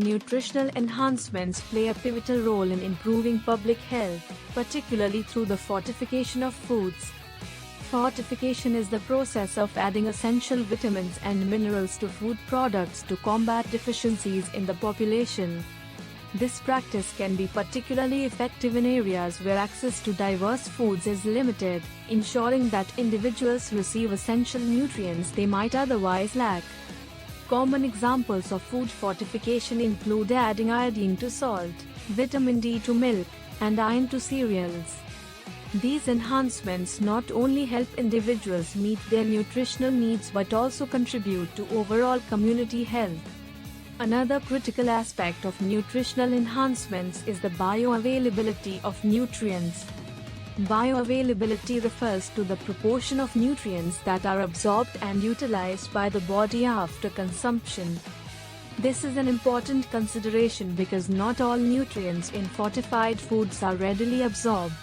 Nutritional enhancements play a pivotal role in improving public health, particularly through the fortification of foods. Fortification is the process of adding essential vitamins and minerals to food products to combat deficiencies in the population. This practice can be particularly effective in areas where access to diverse foods is limited, ensuring that individuals receive essential nutrients they might otherwise lack. Common examples of food fortification include adding iodine to salt, vitamin D to milk, and iron to cereals. These enhancements not only help individuals meet their nutritional needs but also contribute to overall community health. Another critical aspect of nutritional enhancements is the bioavailability of nutrients. Bioavailability refers to the proportion of nutrients that are absorbed and utilized by the body after consumption. This is an important consideration because not all nutrients in fortified foods are readily absorbed.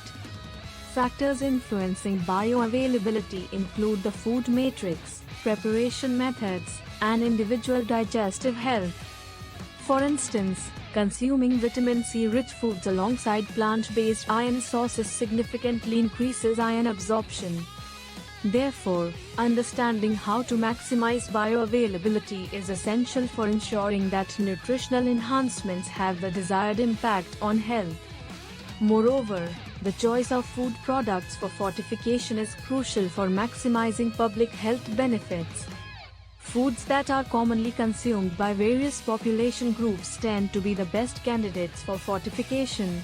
Factors influencing bioavailability include the food matrix, preparation methods, and individual digestive health. For instance, consuming vitamin C-rich foods alongside plant-based iron sources significantly increases iron absorption. Therefore, understanding how to maximize bioavailability is essential for ensuring that nutritional enhancements have the desired impact on health. Moreover, the choice of food products for fortification is crucial for maximizing public health benefits. Foods that are commonly consumed by various population groups tend to be the best candidates for fortification.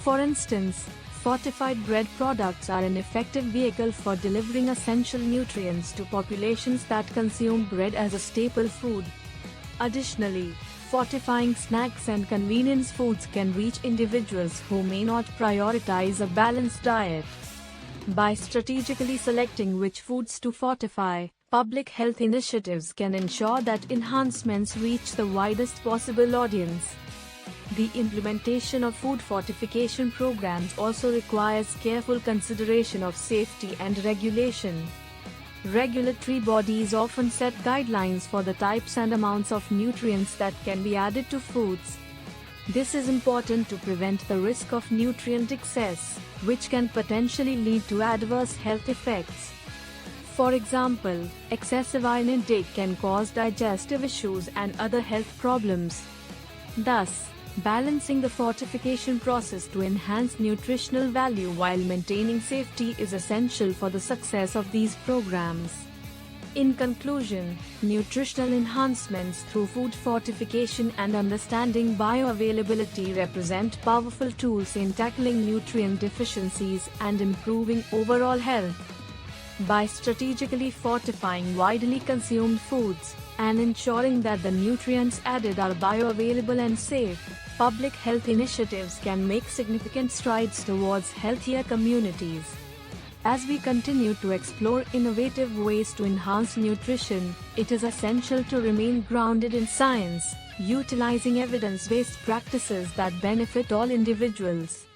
For instance, fortified bread products are an effective vehicle for delivering essential nutrients to populations that consume bread as a staple food. Additionally, fortifying snacks and convenience foods can reach individuals who may not prioritize a balanced diet. By strategically selecting which foods to fortify, public health initiatives can ensure that enhancements reach the widest possible audience. The implementation of food fortification programs also requires careful consideration of safety and regulation. Regulatory bodies often set guidelines for the types and amounts of nutrients that can be added to foods. This is important to prevent the risk of nutrient excess, which can potentially lead to adverse health effects. For example, excessive iron intake can cause digestive issues and other health problems. Thus, balancing the fortification process to enhance nutritional value while maintaining safety is essential for the success of these programs. In conclusion, nutritional enhancements through food fortification and understanding bioavailability represent powerful tools in tackling nutrient deficiencies and improving overall health. By strategically fortifying widely consumed foods and ensuring that the nutrients added are bioavailable and safe, public health initiatives can make significant strides towards healthier communities. As we continue to explore innovative ways to enhance nutrition, it is essential to remain grounded in science, utilizing evidence-based practices that benefit all individuals.